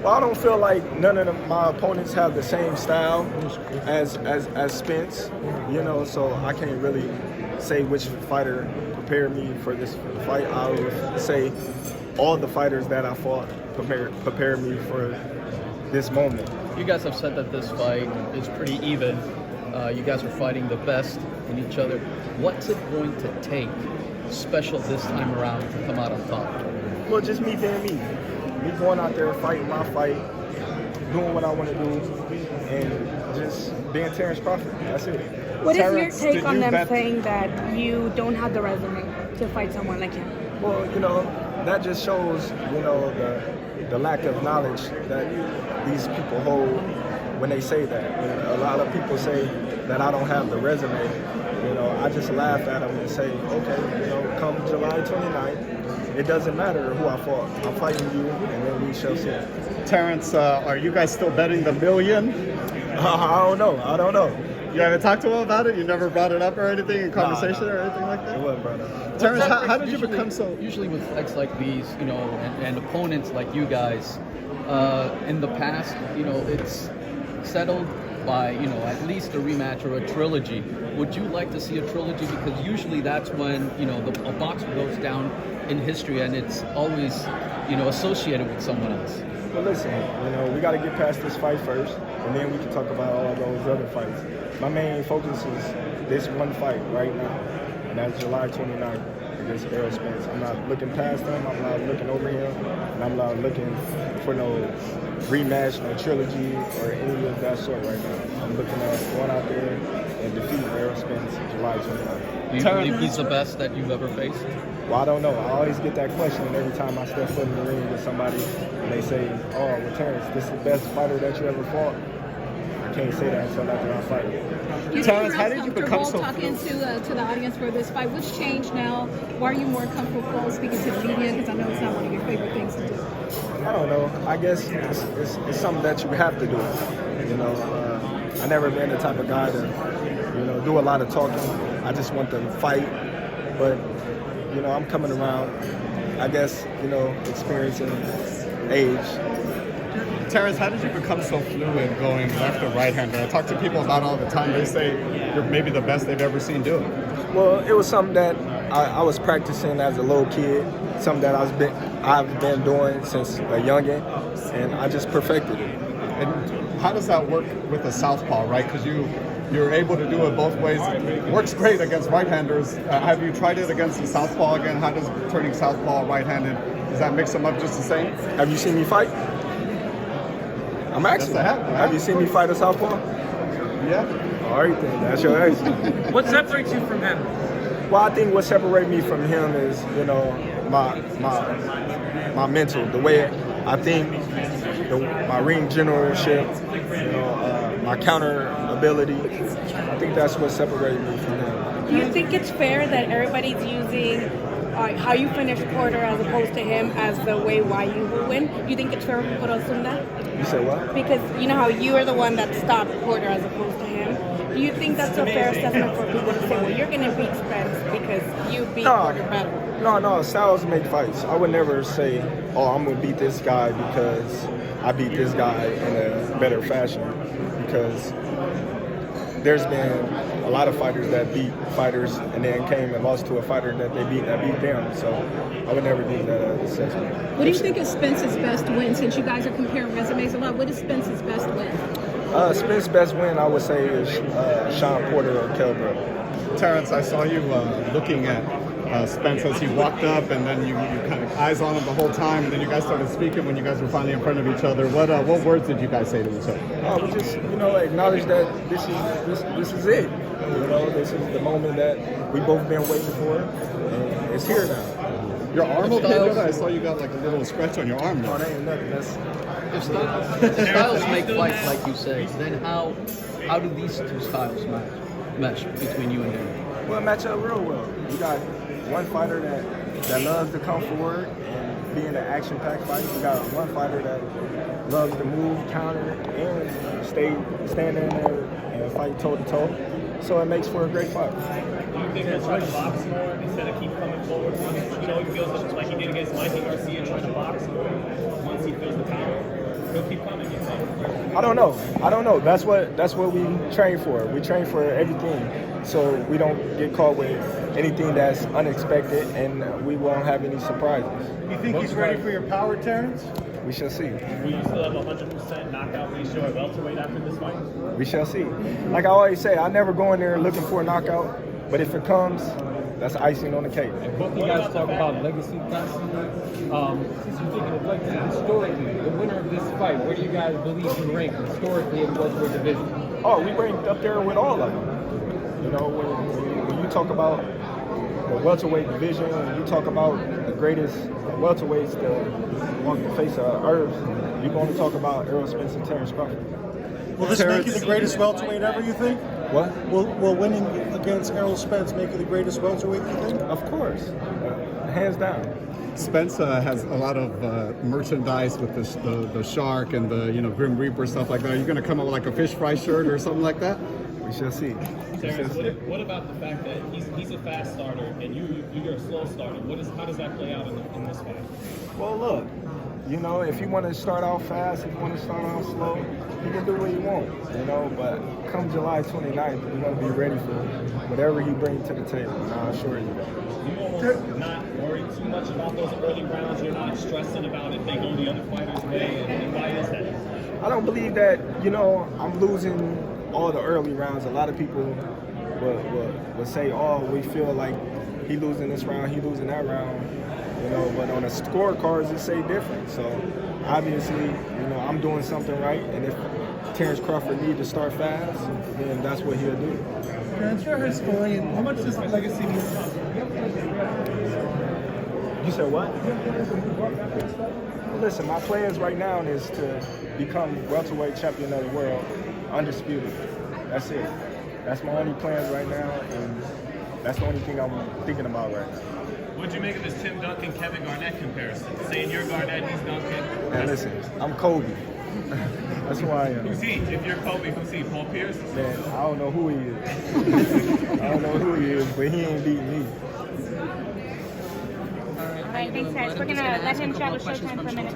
Well, I don't feel like none of my opponents have the same style as Spence, you know, so I can't really say which fighter prepared me for this fight. I would say all the fighters that I fought prepared me for this moment. You guys have said that this fight is pretty even. You guys are fighting the best in each other. What's it going to take special this time around to come out on top? Well, just me being me. Me going out there fighting my fight, doing what I want to do, and just being Terence Crawford. That's it. What is Terence, your take did on you them bet- saying that you don't have the resume to fight someone like him? Well, you know, that just shows, you know, the lack of knowledge that these people hold when they say that. You know, a lot of people say that I don't have the resume. You know, I just laugh at them and say, okay, you know, come July 29th, it doesn't matter who I fought. I'm fighting you, and then we shall see. Terence, are you guys still betting the $1 million? I don't know. You haven't talked to him about it? You never brought it up or anything in conversation or anything like It that? wasn't brought up. Terence, how did you become so... Usually with fights like these, you know, and opponents like you guys, in the past, you know, it's settled by, you know, at least a rematch or a trilogy. Would you like to see a trilogy? Because usually that's when, you know, a boxer goes down in history and it's always, you know, associated with someone else. Well, listen, you know, we got to get past this fight first, and then we can talk about all those other fights. My main focus is this one fight right now, and that's July 29th against Erroll Spence. I'm not looking past him, I'm not looking over him, and I'm not looking for no rematch, no trilogy, or any of that sort right now. I'm looking at going out there and defeating Erroll Spence July 29th. Do you believe he's the best that you've ever faced? Well, I don't know. I always get that question every time I step foot in the ring with somebody, and they say, "Oh, well, Terence, this is the best fighter that you ever fought." I can't say that until after I fight. You Terence, feel how real did you become comfortable so talking to the audience for this fight? What's changed now? Why are you more comfortable speaking to the media? Because I know it's not one of your favorite things to do. I don't know. I guess it's something that you have to do. You know, I never been the type of guy to, you know, do a lot of talking. I just want to fight, but you know, I'm coming around. I guess, you know, experiencing age. Terence, how did you become so fluid going left or right-hander? I talk to people about it all the time. They say you're maybe the best they've ever seen do it. Well, it was something that I was practicing as a little kid, something that I've been doing since a youngin', and I just perfected it. And how does that work with a southpaw, right? Because you're able to do it both ways. It works great against right-handers. Have you tried it against the southpaw again? How does turning southpaw right-handed, does that mix them up just the same? Have you seen me fight? I'm asking. Yes, I have. Have you seen me fight a southpaw? Yeah. All right, then. That's your answer. What separates you from him? Well, I think what separates me from him is, you know, my mental, the way I think, my ring generalship, you know, my counter ability. I think that's what separates me from him. Do you think it's fair that everybody's using how you finish Porter as opposed to him as the way why you will win? Do you think it's fair for people to assume that? You said what? Because you know how you are the one that stopped Porter as opposed to him. Do you think that's a fair assessment for people to say, well, you're going to beat Spence because you beat Porter better? No, styles make fights. I would never say, oh, I'm going to beat this guy because I beat this guy in a better fashion. Because there's been a lot of fighters that beat fighters and then came and lost to a fighter that beat them. So I would never do that assessment. What do you think is Spence's best win? Since you guys are comparing resumes a lot, what is Spence's best win? Spence's best win, I would say, is Sean Porter or Kell Brook. Terence, I saw you looking at Spence as he walked up, and then you kind of eyes on him the whole time, and then you guys started speaking when you guys were finally in front of each other. What words did you guys say to each other? We just, you know, acknowledge that this is it. You know, this is the moment that we both been waiting for, and it's here now. Your arm okay, brother? I saw you got like a little scratch on your arm. No, that ain't nothing. That's If styles make fights, like you say, then how do these two styles mesh between you and him? well, match up real well. You got one fighter that loves to come forward and be in an action-packed fight. You got one fighter that loves to move, counter, and stand in there and fight toe-to-toe. So it makes for a great fight. You think he'll try to box more instead of keep coming forward? You know, he feels like he did against Mikey Garcia, trying to box more once he feels the power. he'll keep coming, you think? I don't know. That's what we train for. We train for everything, so we don't get caught with anything that's unexpected, and we won't have any surprises. You think he's ready for your power, Terence? We shall see. Will you still have 100% knockout ratio at welterweight after this fight? We shall see. Like I always say, I never go in there looking for a knockout, but if it comes, that's icing on the cake. Both of you guys talk about legacy constantly. Since you're thinking of legacy historically, the winner of this fight, where do you guys believe you rank historically in the welterweight division? Oh, we ranked up there with all of them. You know, when you talk about the welterweight division, when you talk about the greatest welterweights to walk the face of earth, you're going to talk about Erroll, Spence, and Terence Crawford. Will this make you the greatest welterweight ever, you think? What? Will winning against Errol Spence make you the greatest welterweight, you think? Of course. Hands down. Spence has a lot of merchandise with the shark and the Grim Reaper stuff like that. Are you going to come up with like a fish fry shirt or something like that? We shall see. Terence, what about the fact that he's a fast starter and you're a slow starter? How does that play out in this fight? Well, look, you know, if you want to start out fast, if you want to start out slow, you can do what you want, you know, but come July 29th, we're going to be ready for whatever you bring to the table, and I'll assure you that. You almost not worry too much about those early rounds. You're not stressing about if they go the other fighter's way, and why is that? I don't believe that, you know, I'm losing all the early rounds. A lot of people would say, oh, we feel like he losing this round, he losing that round, you know, but on the scorecards it say different. So obviously, you know, I'm doing something right, and if Terence Crawford need to start fast, then that's what he'll do. Terence, you're a historian. How much does legacy mean? You said what? Well, listen, my plans right now is to become welterweight champion of the world, undisputed. That's it. That's my only plans right now, and that's the only thing I'm thinking about right now. What'd you make of this Tim Duncan Kevin Garnett comparison? Saying you're Garnett, he's Duncan. And listen, I'm Kobe. That's who I am. Who's he? If you're Kobe, who's he? Paul Pierce? Man, I don't know who he is. I don't know who he is, but he ain't beating me. All right, thanks, guys. We're going to let him travel Showtime for a minute.